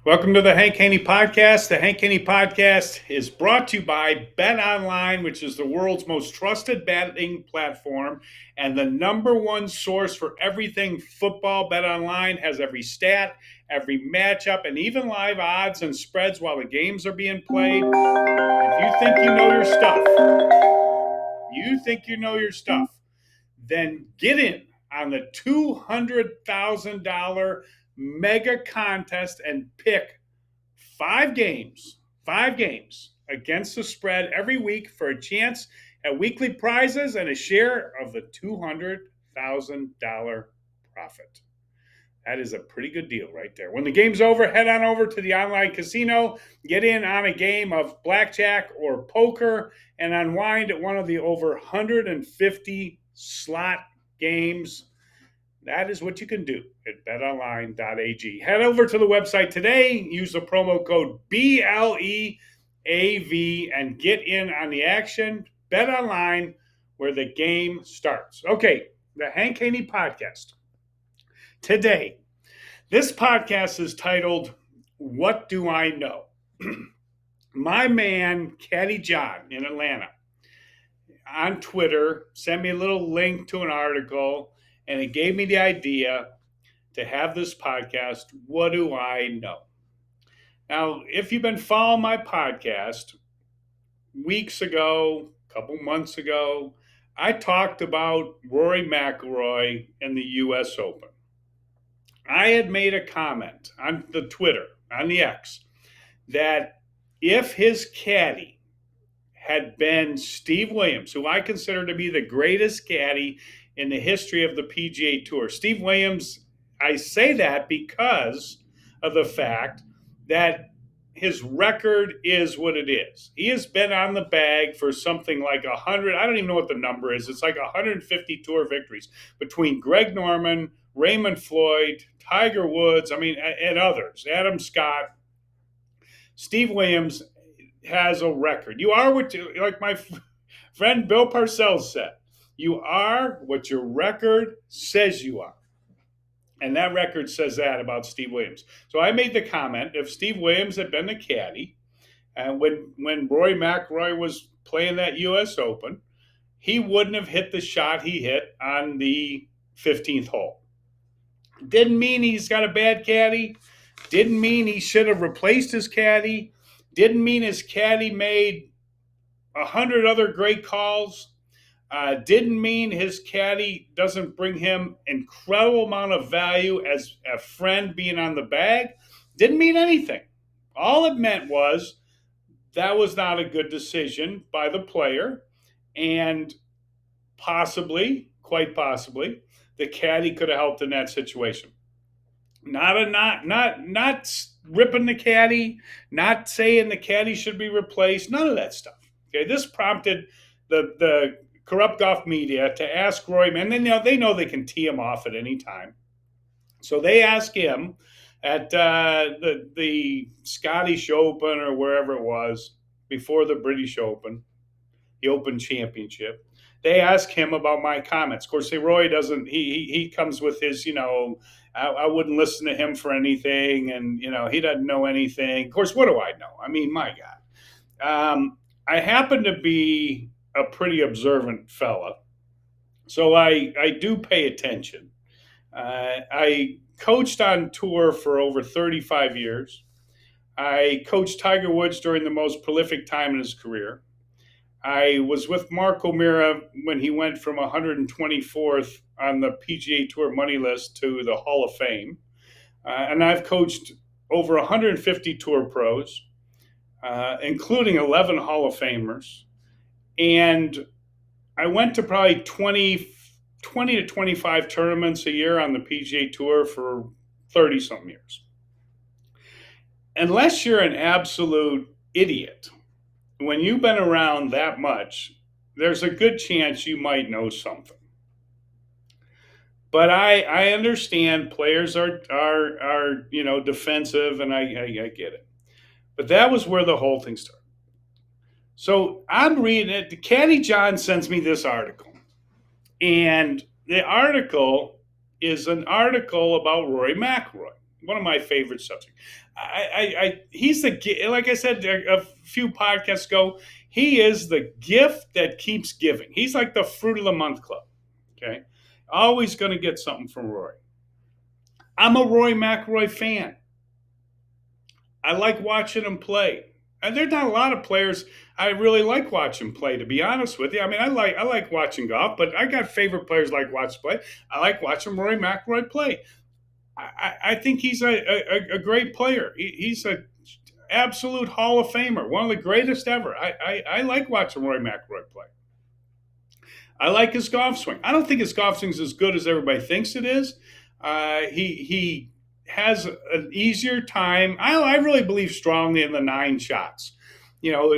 Welcome to the Hank Haney Podcast. The Hank Haney Podcast is brought to you by BetOnline, which is the world's most trusted betting platform and the number one source for everything football. BetOnline has every stat, every matchup, and even live odds and spreads while the games are being played. If you think you know your stuff, then get in on the $200,000 mega contest and pick five games against the spread every week for a chance at weekly prizes and a share of the $200,000 profit. That is a pretty good deal right there. When the game's over, head on over to the online casino, get in on a game of blackjack or poker, and unwind at one of the over 150 slot games. That is what you can do at betonline.ag. Head over to the website today, use the promo code BLEAV, and get in on the action. BetOnline, where the game starts. Okay, the Hank Haney Podcast. Today, this podcast is titled, What Do I Know? My man, Caddy John in Atlanta, on Twitter, sent me a little link to an article, and it gave me the idea to have this podcast, What Do I Know? Now, if you've been following my podcast, weeks ago, a couple months ago, I talked about Rory McIlroy and the U.S. Open. I had made a comment on the Twitter, on the X, that if his caddy had been Steve Williams, who I consider to be the greatest caddy in the history of the PGA Tour. Steve Williams, I say that because of the fact that his record is what it is. He has been on the bag for something like 100, I don't even know what the number is. It's like 150 tour victories between Greg Norman, Raymond Floyd, Tiger Woods, and others, Adam Scott. Steve Williams has a record. You are what you, like my friend Bill Parcells said, you are what your record says you are. And that record says that about Steve Williams. So I made the comment, if Steve Williams had been the caddy, and when Rory McIlroy was playing that U.S. Open, he wouldn't have hit the shot he hit on the 15th hole. Didn't mean he's got a bad caddy. Didn't mean he should have replaced his caddy. Didn't mean his caddy made 100 other great calls. Didn't mean his caddy doesn't bring him incredible amount of value as a friend being on the bag. Didn't mean anything. All it meant was that was not a good decision by the player, and quite possibly, the caddy could have helped in that situation. Not ripping the caddy, not saying the caddy should be replaced, none of that stuff. Okay, this prompted the corrupt golf media to ask Roy, and then they know they can tee him off at any time. So they asked him at the Scottish Open or wherever it was before the British Open, the Open Championship. They asked him about my comments. Of course, Roy doesn't. He comes with his, I wouldn't listen to him for anything, and he doesn't know anything. Of course, what do I know? My God. I happen to be a pretty observant fella, so I do pay attention. I coached on tour for over 35 years. I coached Tiger Woods during the most prolific time in his career. I was with Mark O'Meara when he went from 124th on the PGA Tour money list to the Hall of Fame. And I've coached over 150 tour pros, including 11 Hall of Famers. And I went to probably 20 to 25 tournaments a year on the PGA Tour for 30-something years. Unless you're an absolute idiot, when you've been around that much, there's a good chance you might know something. But I understand players are defensive, and I get it. But that was where the whole thing started. So I'm reading it. Caddy John sends me this article. And the article is an article about Rory McIlroy, one of my favorite subjects. he's like I said a few podcasts ago, he is the gift that keeps giving. He's like the fruit of the month club. Okay. Always going to get something from Rory. I'm a Rory McIlroy fan. I like watching him play. And there's not a lot of players I really like watching play, to be honest with you. I mean, I like watching golf, but I got favorite players like watch play. I like watching Rory McIlroy play. I think he's a great player. He's an absolute Hall of Famer, one of the greatest ever. I like watching Rory McIlroy play. I like his golf swing. I don't think his golf swing is as good as everybody thinks it is. He has an easier time. I really believe strongly in the 9 shots. You know,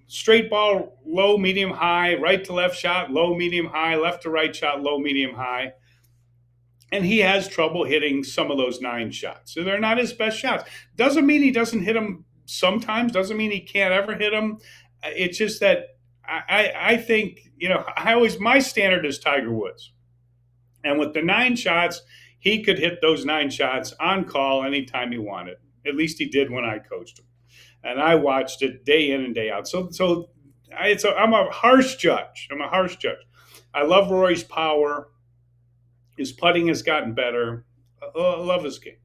straight ball, low, medium, high, right to left shot, low, medium, high, left to right shot, low, medium, high. And he has trouble hitting some of those 9 shots. So they're not his best shots. Doesn't mean he doesn't hit them sometimes. Doesn't mean he can't ever hit them. It's just that I think, my standard is Tiger Woods. And with the 9 shots, he could hit those 9 shots on call anytime he wanted. At least he did when I coached him. And I watched it day in and day out. I'm a harsh judge. I love Rory's power. His putting has gotten better. I love his game.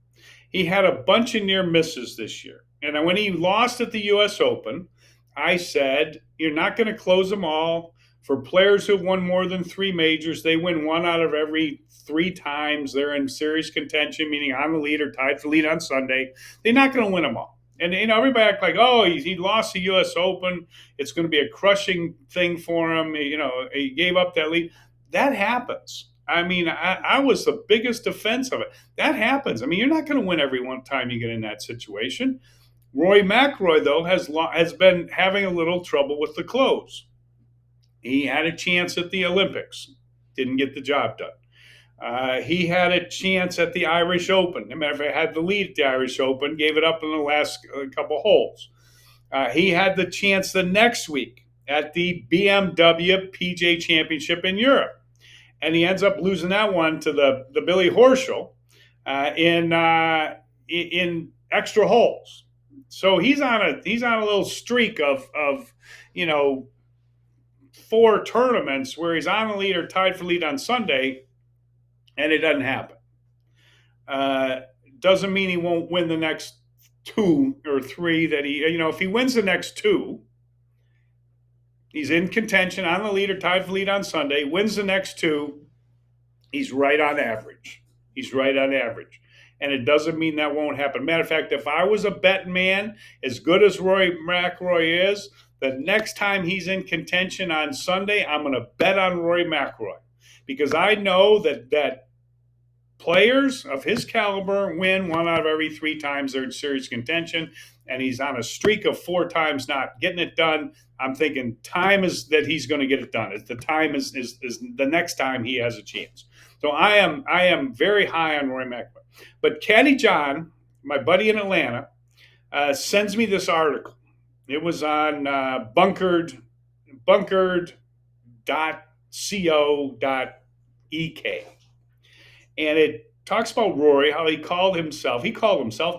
He had a bunch of near misses this year. And when he lost at the U.S. Open, I said, you're not going to close them all. For players who've won more than 3 majors, they win 1 out of every 3 times. They're in serious contention, meaning on the lead or tied for lead on Sunday. They're not going to win them all. And everybody act like, oh, he lost the U.S. Open. It's going to be a crushing thing for him. He gave up that lead. That happens. I mean, I was the biggest defense of it. That happens. I mean, you're not going to win every one time you get in that situation. Rory McIlroy, though, has been having a little trouble with the close. He had a chance at the Olympics, didn't get the job done. He had a chance at the Irish Open. As a matter of fact, had the lead at the Irish Open, gave it up in the last couple holes. He had the chance the next week at the BMW PGA Championship in Europe. And he ends up losing that one to the Billy Horschel in extra holes. So he's on a little streak of 4 tournaments where he's on the lead or tied for lead on Sunday, and it doesn't happen. Doesn't mean he won't win the next 2 or 3 that if he wins the next 2, he's in contention on the lead or tied for lead on Sunday, wins the next 2, he's right on average. And it doesn't mean that won't happen. Matter of fact, if I was a betting man, as good as Rory McIlroy is, the next time he's in contention on Sunday, I'm going to bet on Rory McIlroy. Because I know that players of his caliber win 1 out of every 3 times they're in serious contention, and he's on a streak of 4 times not getting it done. I'm thinking time is that he's going to get it done. The time is the next time he has a chance. So I am very high on Rory McIlroy. But Caddy John, my buddy in Atlanta, sends me this article. It was on bunkered.co.ek. And it talks about Rory, how he called himself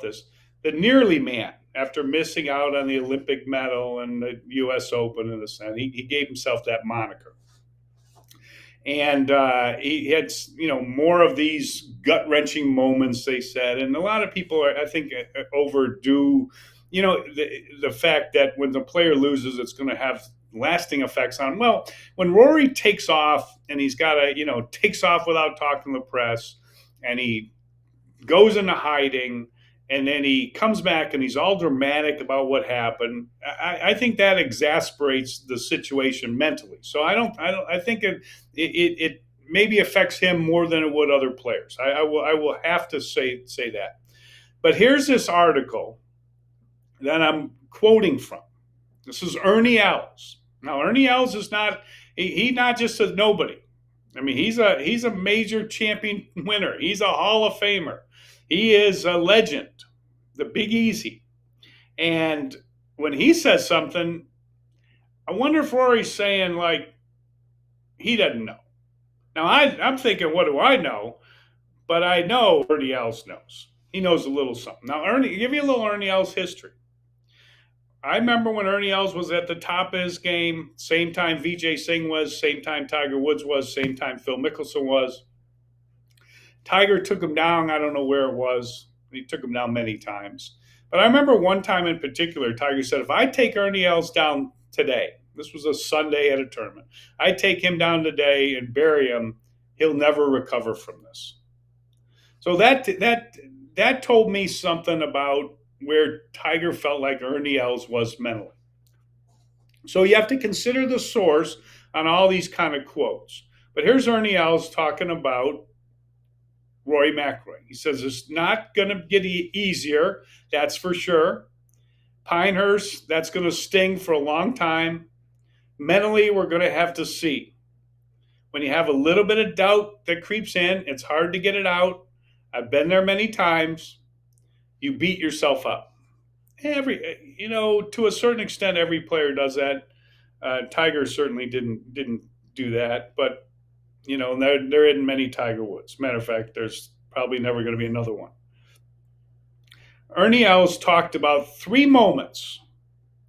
this, the nearly man after missing out on the Olympic medal and the U.S. Open and this. He gave himself that moniker. And he had, more of these gut-wrenching moments, they said. And a lot of people, I think, overdo, the fact that when the player loses, it's going to have lasting effects on. Well, when Rory takes off and he's got takes off without talking to the press, and he goes into hiding, and then he comes back and he's all dramatic about what happened, I think that exasperates the situation mentally. So I think it maybe affects him more than it would other players. I will have to say that. But here's this article that I'm quoting from. This is Ernie Els. Now, Ernie Els is he's not just a nobody. I mean, he's a major champion winner. He's a Hall of Famer. He is a legend, the Big Easy. And when he says something, I wonder if Rory's saying, like, he doesn't know. Now, I'm thinking, what do I know? But I know Ernie Els knows. He knows a little something. Now, Ernie, give you a little Ernie Els history. I remember when Ernie Els was at the top of his game, same time Vijay Singh was, same time Tiger Woods was, same time Phil Mickelson was. Tiger took him down. I don't know where it was. He took him down many times. But I remember one time in particular, Tiger said, if I take Ernie Els down today, this was a Sunday at a tournament, I take him down today and bury him, he'll never recover from this. So that told me something about where Tiger felt like Ernie Els was mentally. So you have to consider the source on all these kind of quotes. But here's Ernie Els talking about Rory McIlroy. He says it's not going to get easier, that's for sure. Pinehurst, that's going to sting for a long time. Mentally, we're going to have to see. When you have a little bit of doubt that creeps in, it's hard to get it out. I've been there many times. You beat yourself up. To a certain extent, every player does that. Tiger certainly didn't do that, but there isn't many Tiger Woods. Matter of fact, there's probably never going to be another one. Ernie Els talked about 3 moments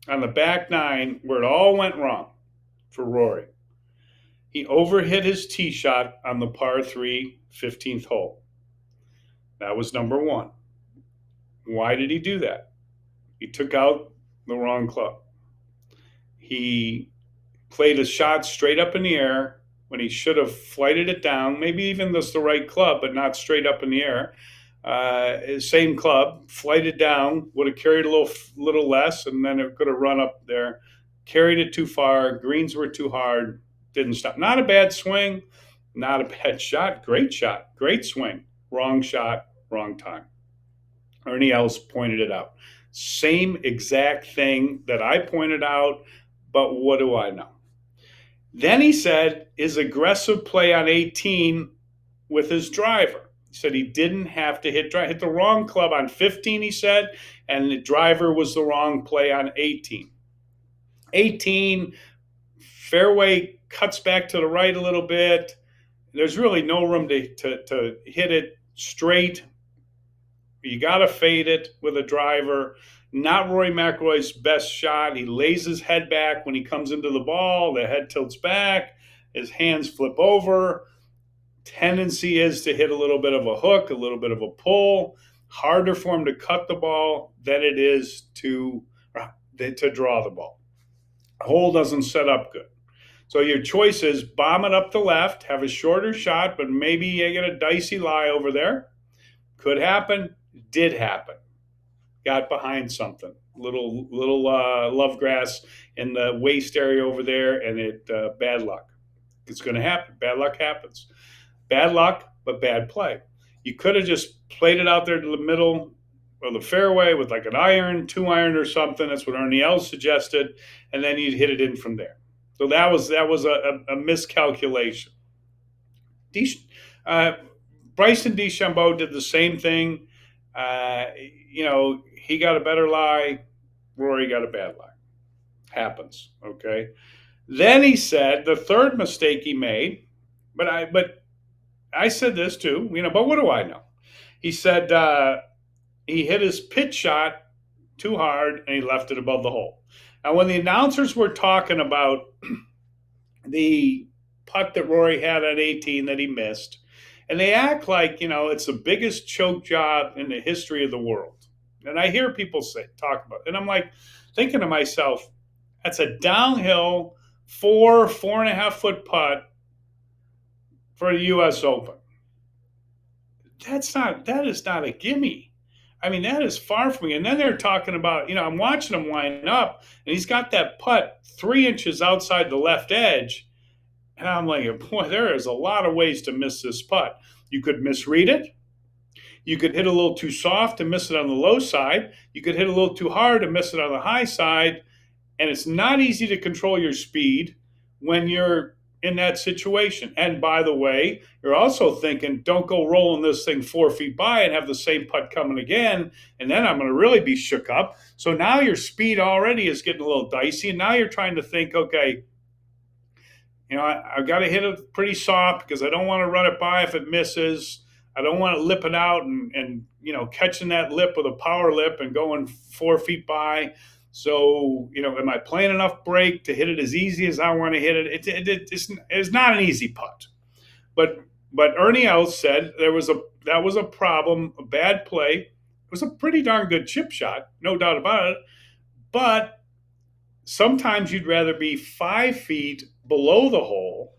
on the back nine where it all went wrong for Rory. He overhit his tee shot on the par 3 15th hole. That was number 1. Why did he do that? He took out the wrong club. He played a shot straight up in the air when he should have flighted it down, maybe even just the right club, but not straight up in the air. Same club, flighted down, would have carried a little less, and then it could have run up there. Carried it too far, greens were too hard, didn't stop. Not a bad swing, not a bad shot, great swing. Wrong shot, wrong time. Ernie Els pointed it out. Same exact thing that I pointed out, but what do I know? Then he said his aggressive play on 18 with his driver. He said he didn't have to hit the wrong club on 15, he said, and the driver was the wrong play on 18. 18, fairway cuts back to the right a little bit. There's really no room to hit it straight. You got to fade it with a driver. Not Rory McIlroy's best shot. He lays his head back when he comes into the ball. The head tilts back. His hands flip over. Tendency is to hit a little bit of a hook, a little bit of a pull. Harder for him to cut the ball than it is to draw the ball. The hole doesn't set up good. So your choice is bomb it up the left, have a shorter shot, but maybe you get a dicey lie over there. Could happen. Did happen. Got behind something. Little love grass in the waist area over there, and bad luck. It's going to happen. Bad luck happens. Bad luck, but bad play. You could have just played it out there to the middle of the fairway with like an iron, 2-iron or something. That's what Ernie Els suggested, and then you'd hit it in from there. So that was a miscalculation. Bryson DeChambeau did the same thing. He got a better lie. Rory got a bad lie. Happens, okay? Then he said the third mistake he made, but I said this too, but what do I know? He said he hit his pitch shot too hard and he left it above the hole. Now, when the announcers were talking about the putt that Rory had at 18 that he missed, and they act like, it's the biggest choke job in the history of the world. And I hear people talk about it. And I'm like, thinking to myself, that's a downhill 4.5 foot putt for the U.S. Open. That is not a gimme. I mean, that is far from me. And then they're talking about, I'm watching him line up, and he's got that putt 3 inches outside the left edge. And I'm like, boy, there is a lot of ways to miss this putt. You could misread it. You could hit a little too soft and miss it on the low side. You could hit a little too hard and miss it on the high side. And it's not easy to control your speed when you're in that situation. And by the way, you're also thinking, don't go rolling this thing 4 feet by and have the same putt coming again. And then I'm going to really be shook up. So now your speed already is getting a little dicey. And now you're trying to think, okay, I've got to hit it pretty soft because I don't want to run it by if it misses. I don't want it lipping out and catching that lip with a power lip and going 4 feet by. So, am I playing enough break to hit it as easy as I want to hit it? It's not an easy putt. But Ernie Els said that was a problem, a bad play. It was a pretty darn good chip shot, no doubt about it. But sometimes you'd rather be 5 feet below the hole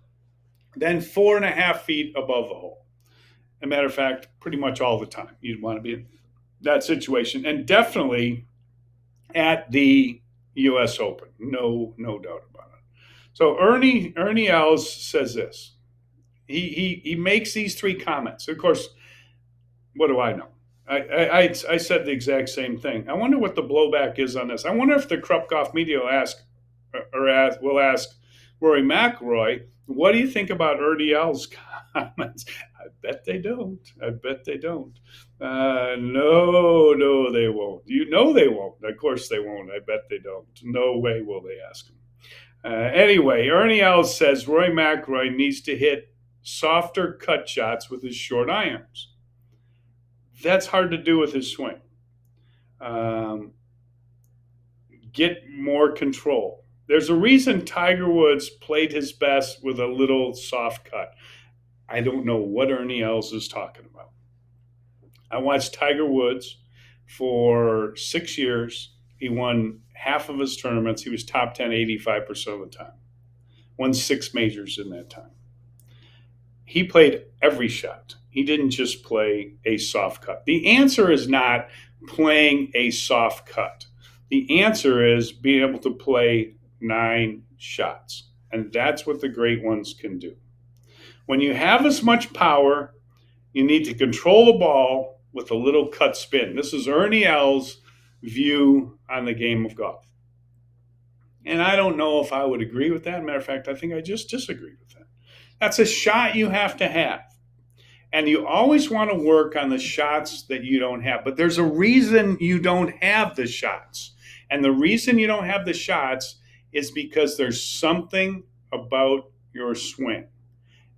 than 4.5 feet above the hole. As a matter of fact, pretty much all the time you'd want to be in that situation, and definitely at the U.S. Open, no doubt about it. So Ernie Els says this. He makes these 3 comments. Of course, what do I know? I said the exact same thing. I wonder what the blowback is on this. I wonder if the Krupkov media will ask Rory McIlroy, what do you think about Ernie Els' comments? I bet they don't. No, they won't. They won't. Of course they won't. I bet they don't. No way will they ask him. Anyway, Ernie Els says Rory McIlroy needs to hit softer cut shots with his short irons. That's hard to do with his swing. Get more control. There's a reason Tiger Woods played his best with a little soft cut. I don't know what Ernie Els is talking about. I watched Tiger Woods for 6 years. He won half of his tournaments. He was top 10 85% of the time. Won 6 majors in that time. He played every shot. He didn't just play a soft cut. The answer is not playing a soft cut. The answer is being able to play 9 shots. And that's what the great ones can do. When you have as much power, you need to control the ball with a little cut spin. This is Ernie Els' view on the game of golf. And I don't know if I would agree with that. Matter of fact, I think I just disagree with that. That's a shot you have to have. And you always want to work on the shots that you don't have. But there's a reason you don't have the shots. And the reason you don't have the shots is because there's something about your swing.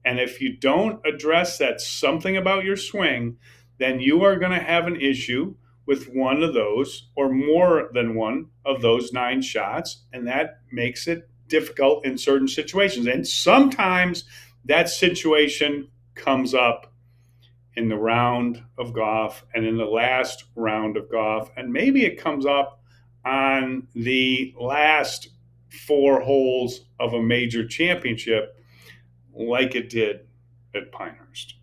And if you don't address that something about your swing, then you are going to have an issue with one of those or more than one of those 9 shots. And that makes it difficult in certain situations. And sometimes that situation comes up in the round of golf and in the last round of golf. And maybe it comes up on the last 4 holes of a major championship like it did at Pinehurst.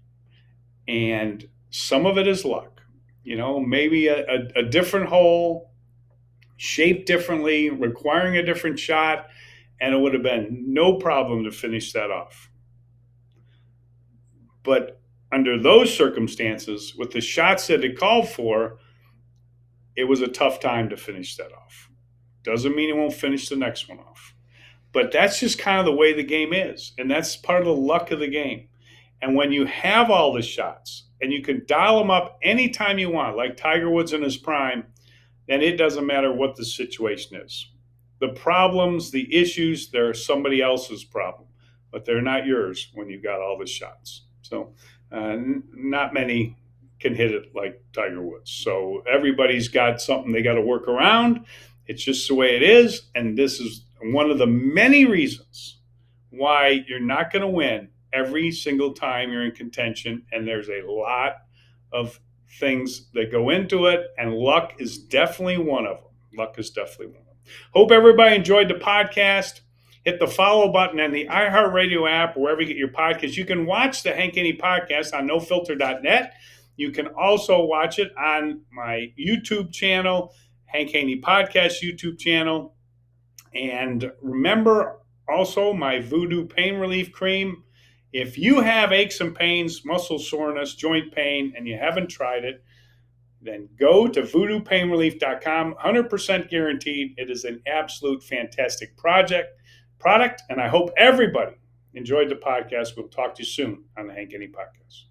And some of it is luck. Maybe a different hole, shaped differently, requiring a different shot, and it would have been no problem to finish that off. But under those circumstances, with the shots that it called for, it was a tough time to finish that off. Doesn't mean it won't finish the next one off. But that's just kind of the way the game is. And that's part of the luck of the game. And when you have all the shots and you can dial them up anytime you want, like Tiger Woods in his prime, then it doesn't matter what the situation is. The problems, the issues, they're somebody else's problem, but they're not yours when you've got all the shots. So not many can hit it like Tiger Woods. So everybody's got something they got to work around. It's just the way it is. And this is one of the many reasons why you're not going to win every single time you're in contention. And there's a lot of things that go into it. And luck is definitely one of them. Hope everybody enjoyed the podcast. Hit the follow button on the iHeartRadio app, wherever you get your podcasts. You can watch the Hank Haney Podcast on nofilter.net. You can also watch it on my YouTube channel, Hank Haney Podcast YouTube channel. And remember also my Voodoo Pain Relief Cream. If you have aches and pains, muscle soreness, joint pain, and you haven't tried it, then go to voodoopainrelief.com. 100% guaranteed. It is an absolute fantastic product. And I hope everybody enjoyed the podcast. We'll talk to you soon on the Hank Haney Podcast.